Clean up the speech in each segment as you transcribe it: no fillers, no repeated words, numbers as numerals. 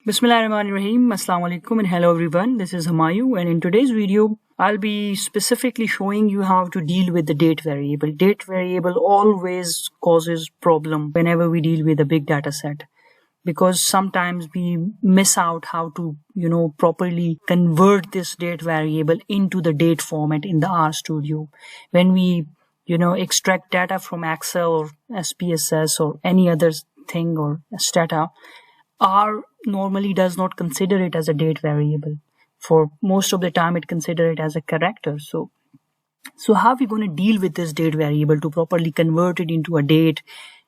Bismillahirrahmanirrahim. Assalamu alaikum and hello everyone. This is Hamayu, and in today's video I'll be specifically showing you how to deal with the date variable. Date variable always causes problem whenever we deal with a big data set, because sometimes we miss out how to properly convert this date variable into the date format in the RStudio. When we extract data from Excel or SPSS or any other thing or Stata, R normally does not consider it as a date variable. For most of the time it considers it as a character. So how are we going to deal with this date variable to properly convert it into a date?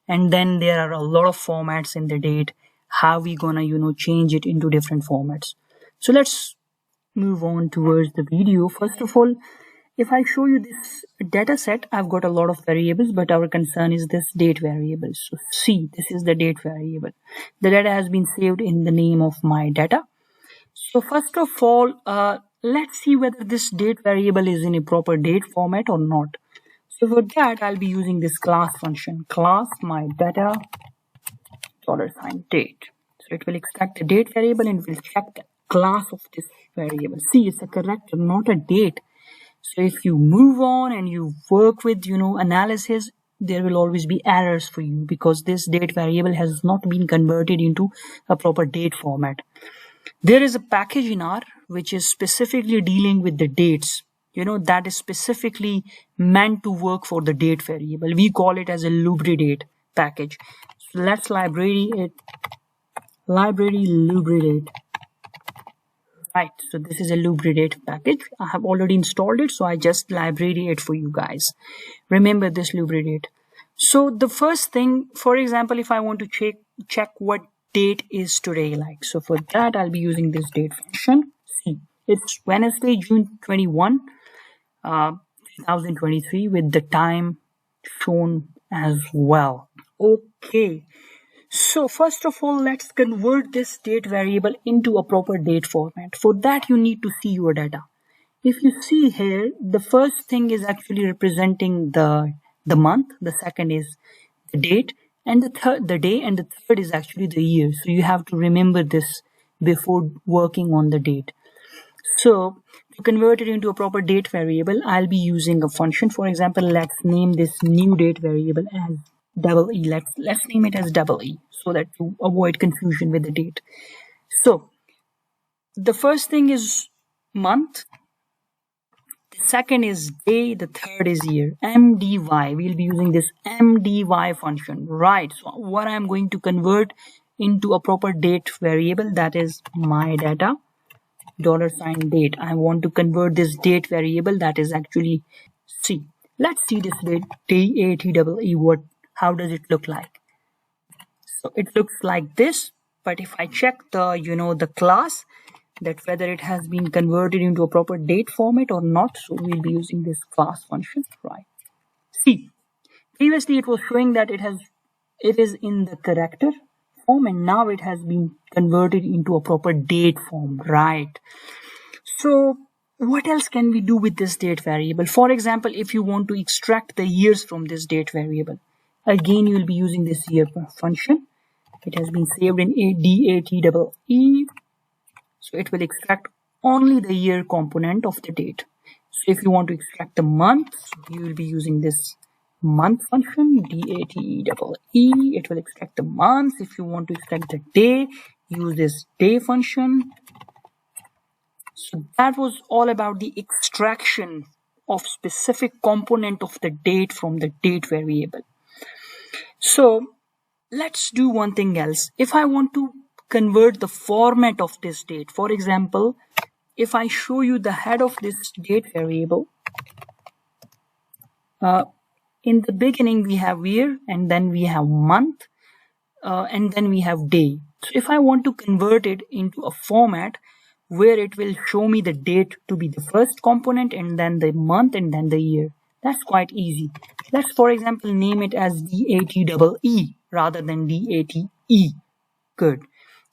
And then there are a lot of formats in the date. How are we going to change it into different formats? So let's move on towards the video. First of all, if I show you this data set, I've got a lot of variables, but our concern is this date variable. So see, this is the date variable. The data has been saved in the name of my data. So first of all, let's see whether this date variable is in a proper date format or not. So for that, I'll be using this class function, class my data $date. So it will extract the date variable and it will check the class of this variable. See, it's a character, not a date. So if you move on and you work with analysis, there will always be errors for you because this date variable has not been converted into a proper date format. There is a package in R which is specifically dealing with the dates, that is specifically meant to work for the date variable. We call it as a lubridate package. So let's library lubridate. Right, so this is a lubridate package. I have already installed it, so I just library it for you guys. Remember this lubridate. So the first thing, for example, if I want to check what date is today like, so for that I'll be using this date function. See, it's Wednesday, June 21, 2023 with the time shown as well. Okay. So first of all, let's convert this date variable into a proper date format. For that, you need to see your data. If you see here, the first thing is actually representing the month, the second is the date, and the third the day, and the third is actually the year. So you have to remember this before working on the date. So to convert it into a proper date variable, I'll be using a function. For example, let's name this new date variable as EE. Let's name it as EE so that you avoid confusion with the date. So the first thing is month, the second is day, the third is year. MDY, we'll be using this MDY function, right? So what I'm going to convert into a proper date variable, that is my data $date. I want to convert this date variable, that is actually C. Let's see this date, DATEE, how does it look like? So it looks like this, but if I check the class, that whether it has been converted into a proper date format or not, so we'll be using this class function, right? See, previously it was showing that it is in the character form, and now it has been converted into a proper date form, right? So what else can we do with this date variable? For example, if you want to extract the years from this date variable, again, you will be using this year function. It has been saved in DATEE. So it will extract only the year component of the date. So if you want to extract the month, you will be using this month function, DATEE. It will extract the month. If you want to extract the day, use this day function. So that was all about the extraction of specific component of the date from the date variable. So let's do one thing else. If I want to convert the format of this date, for example, if I show you the head of this date variable, in the beginning we have year, and then we have month, and then we have day. So if I want to convert it into a format where it will show me the date to be the first component, and then the month, and then the year, that's quite easy. Let's, for example, name it as DATEE rather than DATE. Good.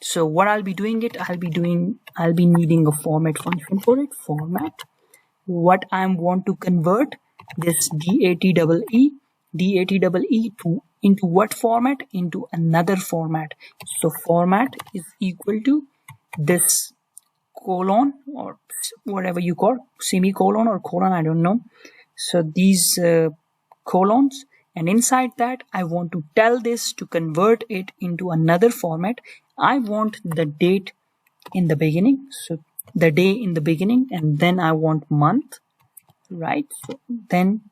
So what I'll be doing it, I'll be needing a format function for it. Format. What I want to convert this DATEE into what format? Into another format. So format is equal to this colon or whatever you call semicolon or colon, I don't know. So these colons, and inside that I want to tell this to convert it into another format. I want the date in the beginning, so the day in the beginning, and then I want month, right? So then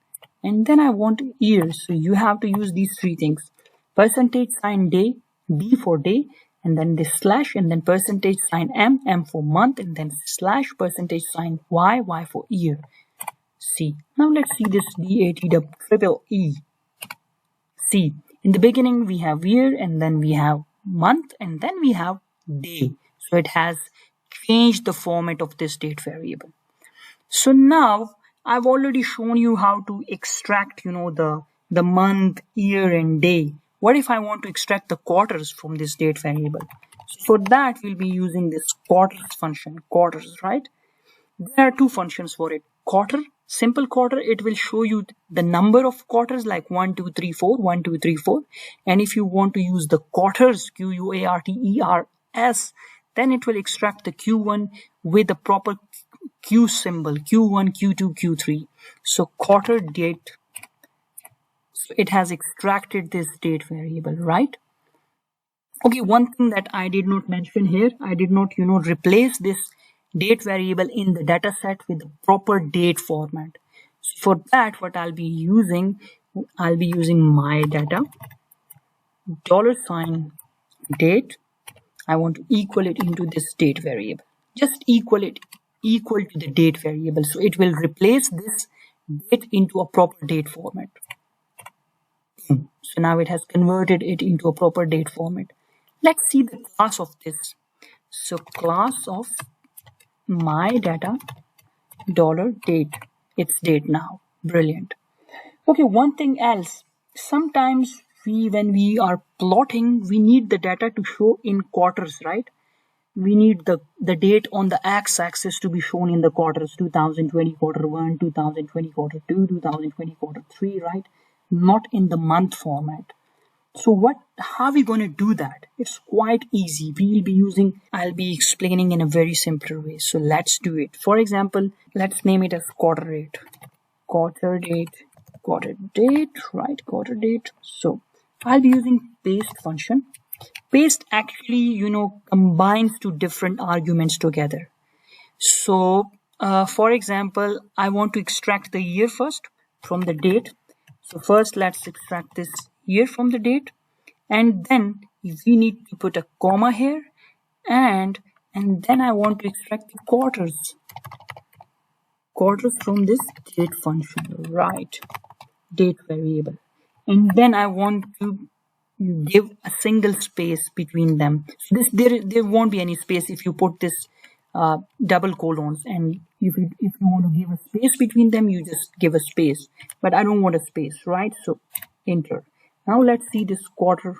I want year. So you have to use these three things: percentage sign day, D for day, and then this slash, and then percentage sign M for month, and then slash percentage sign Y for year. See, now let's see this DATEEE. See, in the beginning we have year, and then we have month, and then we have day. So it has changed the format of this date variable. So now I've already shown you how to extract, the month, year, and day. What if I want to extract the quarters from this date variable? So for that, we'll be using this quarters function, quarters, right? There are two functions for it. Quarter, simple quarter, it will show you the number of quarters like 1, 2, 3, 4, 1, 2, 3, 4. And if you want to use the quarters, QUARTERS, then it will extract the Q1 with the proper Q symbol, Q1, Q2, Q3. So quarter date, so it has extracted this date variable, right? Okay, one thing that I did not mention here, I did not, replace this date variable in the data set with the proper date format. So for that, what I'll be using my data $date. I want to equal it into this date variable. Just equal to the date variable. So it will replace this date into a proper date format. So now it has converted it into a proper date format. Let's see the class of this. So class of my data $date. It's date now. Brilliant. Okay, one thing else. Sometimes when we are plotting, we need the data to show in quarters, right? We need the date on the x-axis to be shown in the quarters, 2020 quarter 1, 2020 quarter 2, 2020 quarter 3, right? Not in the month format. So how are we going to do that? It's quite easy. I'll be explaining in a very simpler way. So let's do it. For example, let's name it as quarter date, right? Quarter date. So I'll be using paste function. Paste actually, combines two different arguments together. So, for example, I want to extract the year first from the date. So first, let's extract this year from the date, and then we need to put a comma here, and then I want to extract the quarters from this date function, right? Date variable, and then I want to give a single space between them. So there won't be any space if you put this double colons, and if you want to give a space between them, you just give a space, but I don't want a space, right? So enter. Now let's see this quarter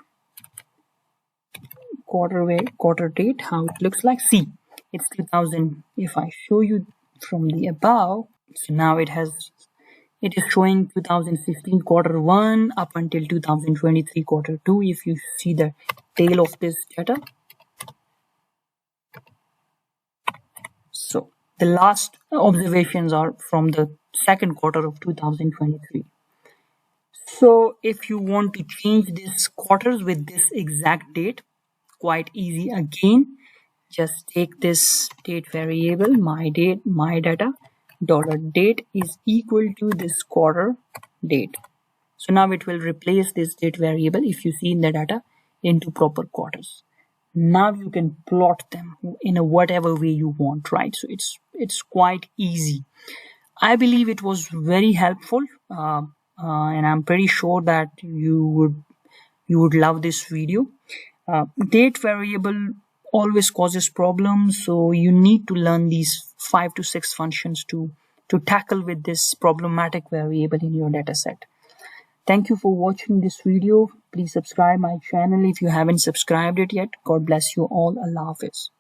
date, how it looks like. See, it's 2000. If I show you from the above, so now it is showing 2015 quarter 1 up until 2023 quarter 2. If you see the tail of this data, so the last observations are from the second quarter of 2023. So if you want to change these quarters with this exact date, quite easy. Again, just take this date variable, my data $date is equal to this quarter date. So now it will replace this date variable, if you see in the data, into proper quarters. Now you can plot them in a whatever way you want, right? So it's quite easy. I believe it was very helpful, and I'm pretty sure that you would love this video. Date variable always causes problems, so you need to learn these 5 to 6 functions to tackle with this problematic variable in your data set. Thank you for watching this video. Please subscribe my channel if you haven't subscribed it yet. God bless you all. Allah Hafiz.